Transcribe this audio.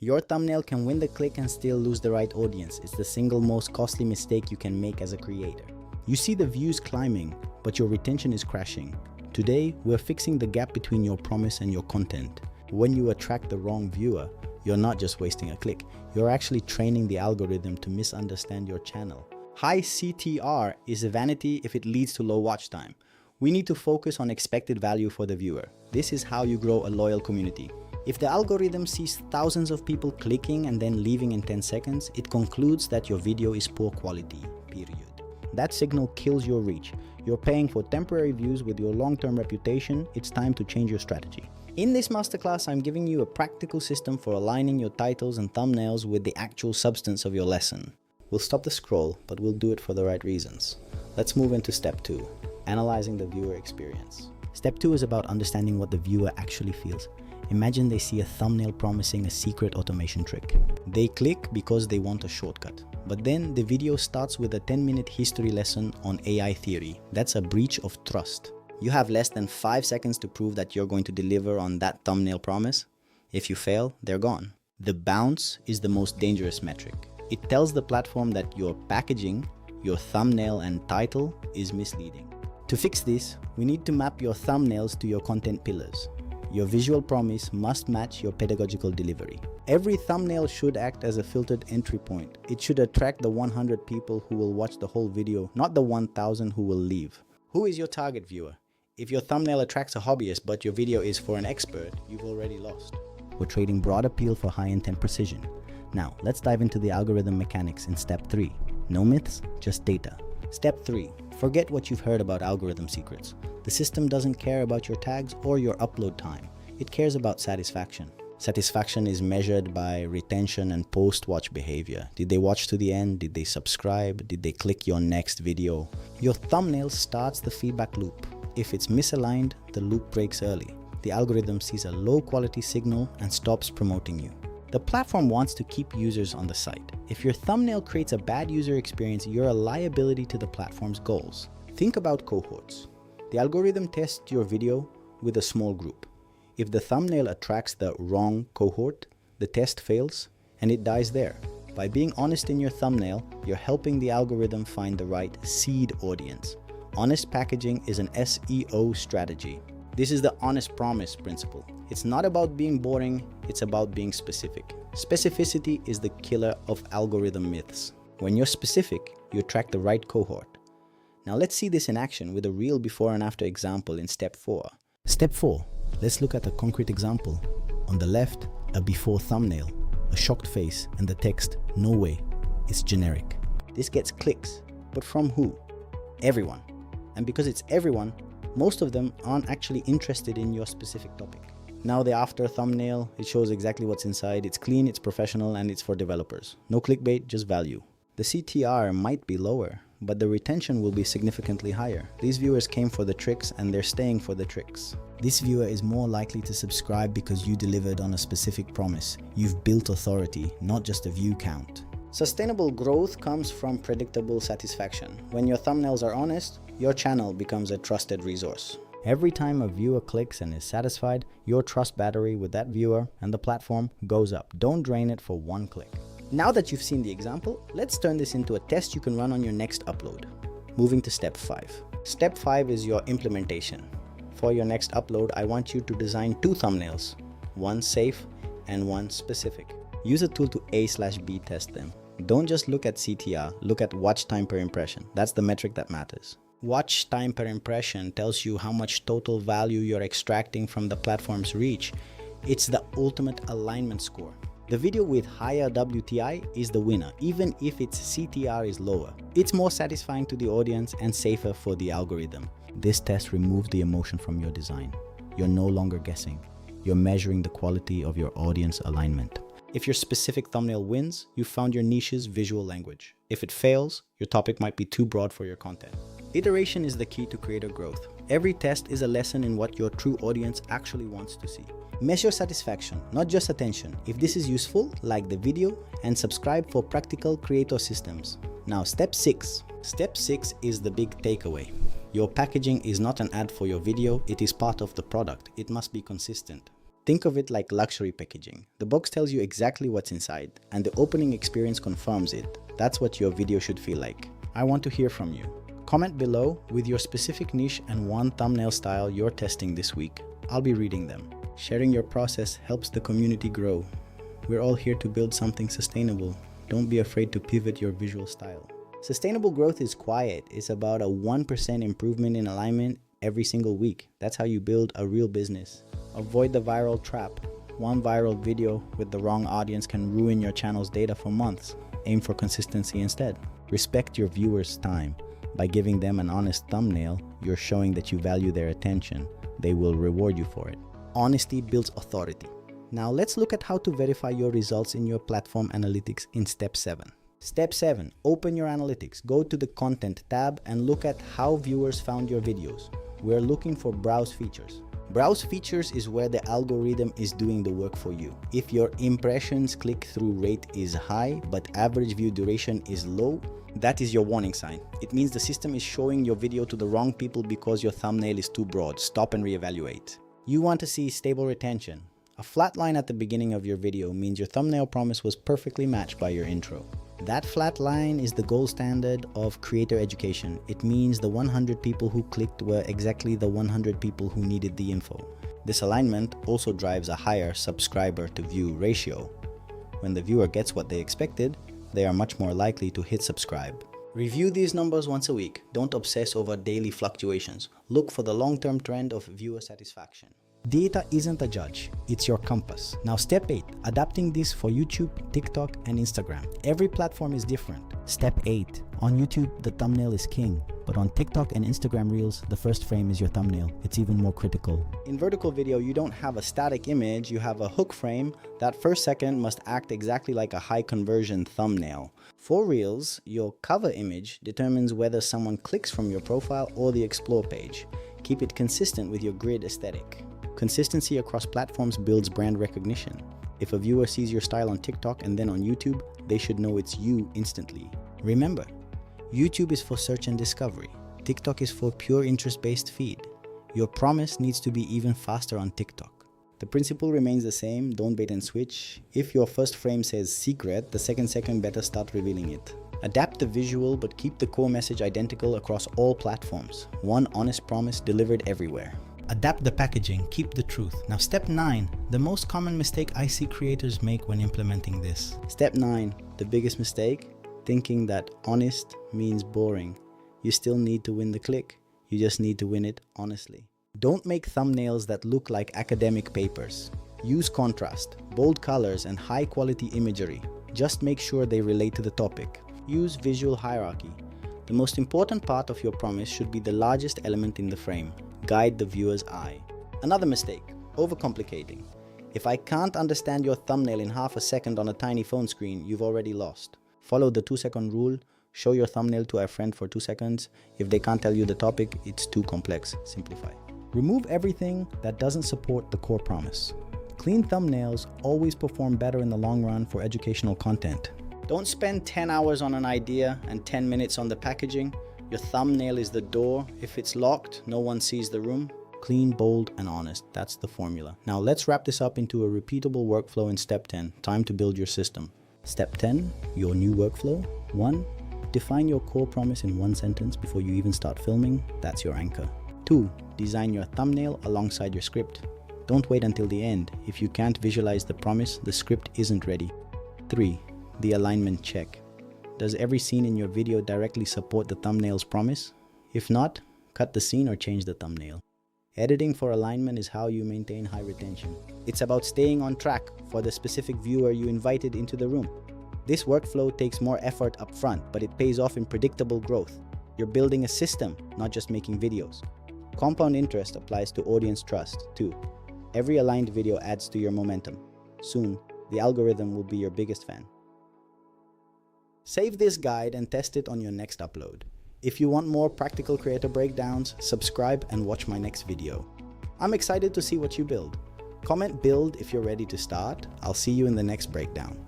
Your thumbnail can win the click and still lose the right audience. It's the single most costly mistake you can make as a creator. You see the views climbing, but your retention is crashing. Today, we're fixing the gap between your promise and your content. When you attract the wrong viewer, you're not just wasting a click, you're actually training the algorithm to misunderstand your channel. High CTR is a vanity if it leads to low watch time. We need to focus on expected value for the viewer. This is how you grow a loyal community. If the algorithm sees thousands of people clicking and then leaving in 10 seconds, it concludes that your video is poor quality, period. That signal kills your reach. You're paying for temporary views with your long-term reputation. It's time to change your strategy. In this masterclass, I'm giving you a practical system for aligning your titles and thumbnails with the actual substance of your lesson. We'll stop the scroll, but we'll do it for the right reasons. Let's move into step 2, analyzing the viewer experience. Step 2 is about understanding what the viewer actually feels. Imagine they see a thumbnail promising a secret automation trick. They click because they want a shortcut. But then the video starts with a 10-minute history lesson on AI theory. That's a breach of trust. You have less than 5 seconds to prove that you're going to deliver on that thumbnail promise. If you fail, they're gone. The bounce is the most dangerous metric. It tells the platform that your packaging, your thumbnail and title is misleading. To fix this, we need to map your thumbnails to your content pillars. Your visual promise must match your pedagogical delivery. Every thumbnail should act as a filtered entry point. It should attract the 100 people who will watch the whole video, not the 1,000 who will leave. Who is your target viewer? If your thumbnail attracts a hobbyist but your video is for an expert, you've already lost. We're trading broad appeal for high intent precision. Now, let's dive into the algorithm mechanics in step 3. No myths, just data. Step 3. Forget what you've heard about algorithm secrets. The system doesn't care about your tags or your upload time. It cares about satisfaction. Satisfaction is measured by retention and post-watch behavior. Did they watch to the end? Did they subscribe? Did they click your next video? Your thumbnail starts the feedback loop. If it's misaligned, the loop breaks early. The algorithm sees a low-quality signal and stops promoting you. The platform wants to keep users on the site. If your thumbnail creates a bad user experience, you're a liability to the platform's goals. Think about cohorts. The algorithm tests your video with a small group. If the thumbnail attracts the wrong cohort, the test fails and it dies there. By being honest in your thumbnail, you're helping the algorithm find the right seed audience. Honest packaging is an SEO strategy. This is the honest promise principle. It's not about being boring, it's about being specific. Specificity is the killer of algorithm myths. When you're specific, you attract the right cohort. Now let's see this in action with a real before and after example in step 4. Step 4. Let's look at a concrete example. On the left, a before thumbnail, a shocked face and the text, "No way." It's generic. This gets clicks, but from who? Everyone. And because it's everyone, most of them aren't actually interested in your specific topic. Now the after thumbnail, it shows exactly what's inside. It's clean, it's professional, and it's for developers. No clickbait, just value. The CTR might be lower, but the retention will be significantly higher. These viewers came for the tricks and they're staying for the tricks. This viewer is more likely to subscribe because you delivered on a specific promise. You've built authority, not just a view count. Sustainable growth comes from predictable satisfaction. When your thumbnails are honest, your channel becomes a trusted resource. Every time a viewer clicks and is satisfied, your trust battery with that viewer and the platform goes up. Don't drain it for one click. Now that you've seen the example, let's turn this into a test you can run on your next upload. Moving to step 5. Step 5 is your implementation. For your next upload, I want you to design 2 thumbnails, one safe and one specific. Use a tool to A/B test them. Don't just look at CTR, look at watch time per impression. That's the metric that matters. Watch time per impression tells you how much total value you're extracting from the platform's reach. It's the ultimate alignment score. The video with higher WTI is the winner, even if its CTR is lower. It's more satisfying to the audience and safer for the algorithm. This test removes the emotion from your design. You're no longer guessing. You're measuring the quality of your audience alignment. If your specific thumbnail wins, you found your niche's visual language. If it fails, your topic might be too broad for your content. Iteration is the key to creator growth. Every test is a lesson in what your true audience actually wants to see. Measure satisfaction, not just attention. If this is useful, like the video and subscribe for practical creator systems. Now, step 6. Step 6 is the big takeaway. Your packaging is not an ad for your video, it is part of the product. It must be consistent. Think of it like luxury packaging. The box tells you exactly what's inside, and the opening experience confirms it. That's what your video should feel like. I want to hear from you. Comment below with your specific niche and one thumbnail style you're testing this week. I'll be reading them. Sharing your process helps the community grow. We're all here to build something sustainable. Don't be afraid to pivot your visual style. Sustainable growth is quiet. It's about a 1% improvement in alignment every single week. That's how you build a real business. Avoid the viral trap. One viral video with the wrong audience can ruin your channel's data for months. Aim for consistency instead. Respect your viewers' time. By giving them an honest thumbnail, you're showing that you value their attention. They will reward you for it. Honesty builds authority. Now let's look at how to verify your results in your platform analytics in step 7. Step 7. Open your analytics. Go to the Content tab and look at how viewers found your videos. We're looking for Browse Features. Browse Features is where the algorithm is doing the work for you. If your impressions click-through rate is high but average view duration is low, that is your warning sign. It means the system is showing your video to the wrong people because your thumbnail is too broad. Stop and reevaluate. You want to see stable retention. A flat line at the beginning of your video means your thumbnail promise was perfectly matched by your intro. That flat line is the gold standard of creator education. It means the 100 people who clicked were exactly the 100 people who needed the info. This alignment also drives a higher subscriber to view ratio. When the viewer gets what they expected, they are much more likely to hit subscribe. Review these numbers once a week. Don't obsess over daily fluctuations. Look for the long-term trend of viewer satisfaction. Data isn't a judge, it's your compass. Now step 8, adapting this for YouTube, TikTok, and Instagram. Every platform is different. Step 8, on YouTube, the thumbnail is king. But on TikTok and Instagram Reels, the first frame is your thumbnail. It's even more critical. In vertical video, you don't have a static image, you have a hook frame. That first second must act exactly like a high conversion thumbnail. For Reels, your cover image determines whether someone clicks from your profile or the explore page. Keep it consistent with your grid aesthetic. Consistency across platforms builds brand recognition. If a viewer sees your style on TikTok and then on YouTube, they should know it's you instantly. Remember, YouTube is for search and discovery. TikTok is for pure interest-based feed. Your promise needs to be even faster on TikTok. The principle remains the same, don't bait and switch. If your first frame says secret, the second better start revealing it. Adapt the visual but keep the core message identical across all platforms. One honest promise delivered everywhere. Adapt the packaging, keep the truth. Now step 9, the most common mistake I see creators make when implementing this. Step 9, the biggest mistake, thinking that honest means boring. You still need to win the click, you just need to win it honestly. Don't make thumbnails that look like academic papers. Use contrast, bold colors, and high quality imagery. Just make sure they relate to the topic. Use visual hierarchy. The most important part of your promise should be the largest element in the frame. Guide the viewer's eye. Another mistake, overcomplicating. If I can't understand your thumbnail in half a second on a tiny phone screen, you've already lost. Follow the 2-second rule. Show your thumbnail to a friend for 2 seconds. If they can't tell you the topic, it's too complex. Simplify. Remove everything that doesn't support the core promise. Clean thumbnails always perform better in the long run for educational content. Don't spend 10 hours on an idea and 10 minutes on the packaging. Your thumbnail is the door. If it's locked, no one sees the room. Clean, bold, and honest. That's the formula. Now let's wrap this up into a repeatable workflow in step 10. Time to build your system. Step 10, your new workflow. 1, define your core promise in 1 sentence before you even start filming. That's your anchor. 2, design your thumbnail alongside your script. Don't wait until the end. If you can't visualize the promise, the script isn't ready. 3, the alignment check. Does every scene in your video directly support the thumbnail's promise? If not, cut the scene or change the thumbnail. Editing for alignment is how you maintain high retention. It's about staying on track for the specific viewer you invited into the room. This workflow takes more effort up front, but it pays off in predictable growth. You're building a system, not just making videos. Compound interest applies to audience trust, too. Every aligned video adds to your momentum. Soon, the algorithm will be your biggest fan. Save this guide and test it on your next upload. If you want more practical creator breakdowns, subscribe and watch my next video. I'm excited to see what you build. Comment build if you're ready to start. I'll see you in the next breakdown.